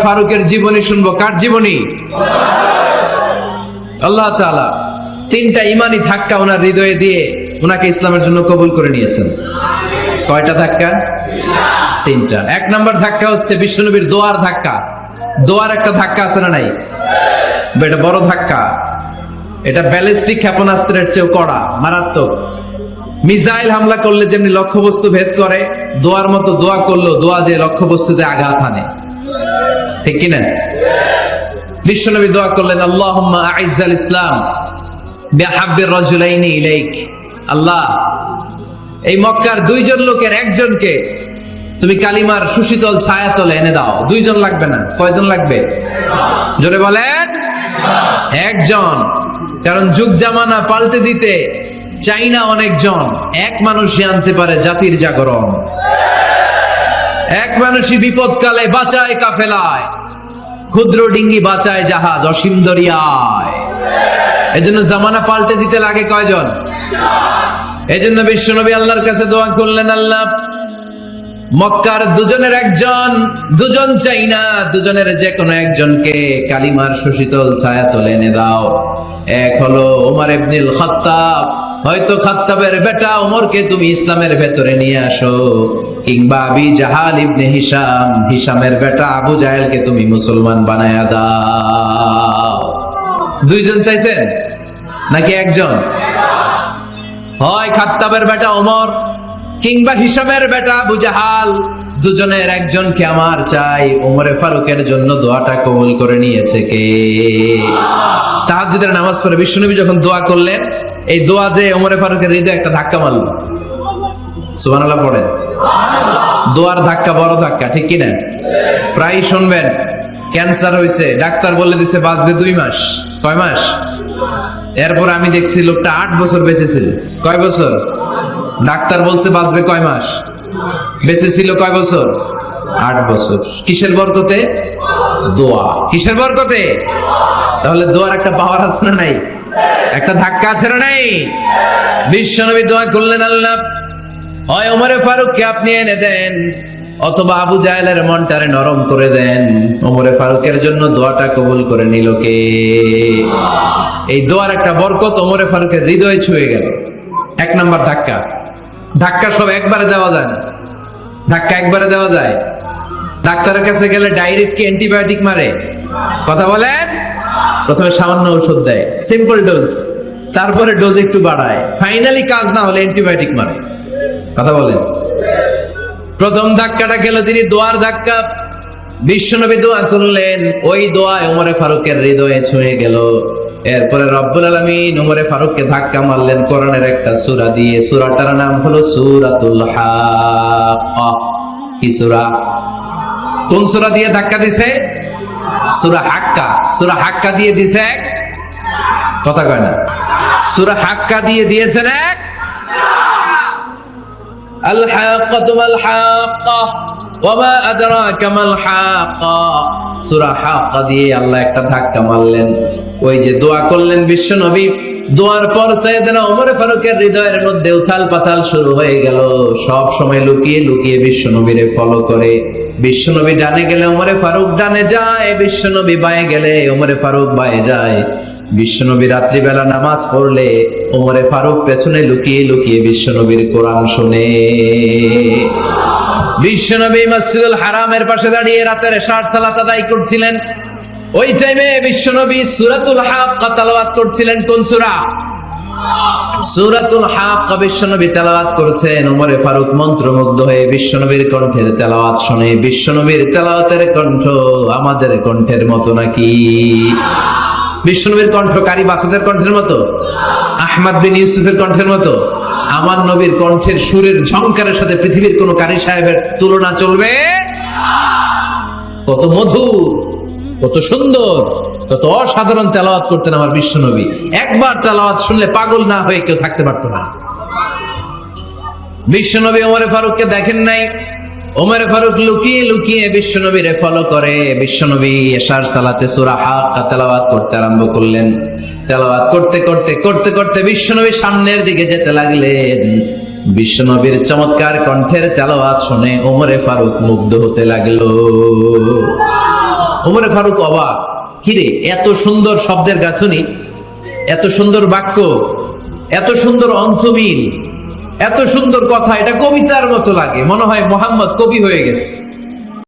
ফারুকের জীবনী শুনবো। কার জীবনী? আল্লাহ তাআলা তিনটা ইমানি ধাক্কা ওনার হৃদয়ে দিয়ে ওনাকে ইসলামের জন্য কবুল করে নিয়েছেন। কয়টা ধাক্কা? তিনটা। এক নাম্বার ধাক্কা হচ্ছে বিশ্বনবীর দোয়ার ধাক্কা। দোয়ার একটা ধাক্কা আছে না নাই? এটা বড় ধাক্কা। এটা ব্যালিস্টিক ক্ষেপণাস্ত্রের চেয়েও কড়া, মারাত্মক। মিসাইল হামলা করলে যেমনি লক্ষ্যবস্তু ভেদ করে, দোয়ার মতো দোয়া করলো দোয়া যে লক্ষ্যবস্তুতে আঘাত হানে, ঠিক কিনা? বিশ্বনবী দোয়া করলেন, আল্লাহুম্মা আইজ্জাল ইসলাম বিহাব্বির রাজুলাইনি ইলাইক। আল্লাহ, এই মক্কার দুইজন লোকের একজনকে তুমি কালিমার সুশীতল ছায়াতলে এনে দাও। দুইজন লাগবে না। কয়জন লাগবে? জোরে বলেন। একজন। কারণ যুগ জামানা পাল্টে দিতে চাই না অনেকজন। এক মানুষই আনতে পারে জাতির জাগরণ। এক মানুষই বিপদকালে বাঁচায় কাফেলায়, ক্ষুদ্র ডিঙ্গি বাঁচায় জাহাজ অসীম দরিয়ায়। এজন্য জামানা পাল্টে দিতে লাগে কয়জন? এজন্য বিশ্বনবী আল্লাহর কাছে দোয়া করলেন, আল্লাহ, মক্কার দুজনের একজন, দুজন চাই না, দুজনের যে কোনো একজনকে কালিমার সুশীতল ছায়াতলে এনে দাও। এক হলো ওমর ইবনুল খাত্তাব। হয়তো খাত্তাবের বেটা ওমরকে তুমি ইসলামের ভেতরে নিয়ে আসো, কিংবা আবি জাহাল ইবনে হিশাম, হিশামের বেটা আবু জাহেলকে তুমি মুসলমান বানায়া দাও। দুইজন চাইছেন নাকি একজন? হয় খাত্তাবের বেটা ওমর কিংবা হিশামের বেটা আবু জাহাল, দুজনের একজনকে আমার চাই। ওমরে ফারুকের জন্য দোয়াটা কবুল করে নিয়েছে কে? তাহাজ্জুদের নামাজ পড়ে বিশ্বনবী যখন দোয়া করলেন, এই দোয়া যে ওমরে ফারুকের হৃদয়ে একটা ধাক্কা মারল। সুবহানাল্লাহ পড়েন। দোয়ার ধাক্কা বড় ধাক্কা, ঠিক কিনা? প্রায় শুনবেন ক্যান্সার হয়েছে, ডাক্তার বলে দিছে বাঁচবে 2 মাস। কয় মাস? এরপর আমি দেখছি লোকটা 8 বছর বেঁচে ছিল। কয় বছর? ডাক্তার বলছে বাঁচবে কয় মাস, বেঁচে ছিল কয় বছর? 8 বছর। কিসের বরকতে? দোয়া। কিসের বরকতে? তাহলে দোয়ার একটা পাওয়ার আছে না নাই? একটা ধাক্কা আছে না নাই? বিশ্বনবী দোয়া করলেন, আল্লাহ, হয় ওমরে ফারুককে আপনি এনে দেন, অথবা আবু জাহেলের মনটারে নরম করে দেন। ওমরে ফারুকের জন্য দোয়াটা কবুল করে নিল কে? এই দোয়ার একটা বরকত ওমরে ফারুকের হৃদয়ে ছুঁয়ে গেল। এক নাম্বার ধাক্কা। ধাক্কা সব একবারে দেওয়া যায় না। ধাক্কা একবারে দেওয়া যায়? ডাক্তারের কাছে গেলে ডাইরেক্ট কি অ্যান্টিবায়োটিক মারে? কথা বলেন। প্রথমে সামান্য ঔষধ দেয়, সিম্পল ডোজ, তারপরে ডোজ একটু বাড়ায়, ফাইনালি কাজ না হলে অ্যান্টিবায়োটিক মারে। কথা বলেন। প্রথম ধাক্কাটা গেল তিনি দোয়ার ধাক্কা। বিশ্বনবী দোয়া করলেন, ওই দোয়ায় ওমরে ফারুকের হৃদয়ে ছুঁয়ে গেল। এরপরে রব্বুল আলামিন ওমরে ফারুককে ধাক্কা মারলেন কোরআনের একটা সূরা দিয়ে। সূরাটার নাম হলো সূরাতুল হাক্কা। কি সূরা? কোন সূরা দিয়ে ধাক্কা দিছে? সূরা হাক্কা। সূরা হাক্কা দিয়ে দিছে এক, কথা কয় না। সূরা হাক্কা দিয়ে দিয়েছেন এক। আল হাক্কাতু মাল হাক্কা ওয়া মা আদরাকা মাল হাক্কা। সূরা হাক্কা দিয়ে আল্লাহ একটা ধাক্কা মারলেন। ওই যে দোয়া করলেন বিশ্বনবী, দোয়ার পর সাইয়েদনা ওমর ফারুকের হৃদয়ের মধ্যে উথাল পাতাল শুরু হয়ে গেল। সব সময় লুকিয়ে লুকিয়ে বিশ্বনবীরে ফলো করে। বিশ্বনবী ডানে গেলে ওমরে ফারুক ডানে যায়, বিশ্বনবী বায়ে গেলে ওমরে ফারুক বায়ে যায়। বিশ্বনবী রাত্রিবেলা নামাজ পড়লে ওমরে ফারুক পেছনে লুকিয়ে লুকিয়ে বিশ্বনবীর কোরআন শুনে। বিশ্বনবী মসজিদুল হারামের পাশে দাঁড়িয়ে রাতের এশার সালাত আদায় করছিলেন। ওই টাইমে বিশ্বনবী সূরাতুল হাক্কা তেলাওয়াত করছিলেন। কোন সূরা? সূরাতুল হাক্কা বিশ্বনবী তেলাওয়াত করছেন। ওমরে ফারুক মন্ত্রমুগ্ধ হয়ে বিশ্বনবীর কণ্ঠের তেলাওয়াত শুনে। বিশ্বনবীর তেলাওয়াতের কণ্ঠ আমাদের কণ্ঠের মতো নাকি? বিশ্বনবীর কণ্ঠ কারি বাসাদের কণ্ঠের মতো? আহমদ বিন ইউসুফের কণ্ঠের মতো? আমার নবীর কণ্ঠের সুরের ঝংকারের সাথে পৃথিবীর কোন কারি সাহেবের তুলনা চলবে? কত মধুর, কত সুন্দর, কত অসাধারণ তেলাওয়াত করতেন আমার বিশ্বনবী। একবার তেলাওয়াত শুনলে পাগল না হয়ে কেউ থাকতে পারতো না। বিশ্বনবী ওমরে ফারুককে দেখেন নাই। ওমরে ফারুক লুকিয়ে লুকিয়ে বিশ্বনবীরে ফলো করে। বিশ্বনবী এশার সালাতে সূরা হাক্কা তেলাওয়াত করতে আরম্ভ করলেন। তেলাওয়াত করতে করতে করতে করতে বিশ্বনবী সামনের দিকে যেতে লাগলেন। বিশ্বনবীর চমৎকার কণ্ঠের তেলাওয়াত শুনে ওমরে ফারুক মুগ্ধ হতে লাগলো। ওমরে ফারুক অবাক, কিরে এত সুন্দর শব্দের গাঁথনি, এত সুন্দর বাক্য, এত সুন্দর অন্তমিল, এত সুন্দর কথা, এটা কবিতার মতো লাগে, মনে হয় মোহাম্মদ কবি হয়ে গেছে।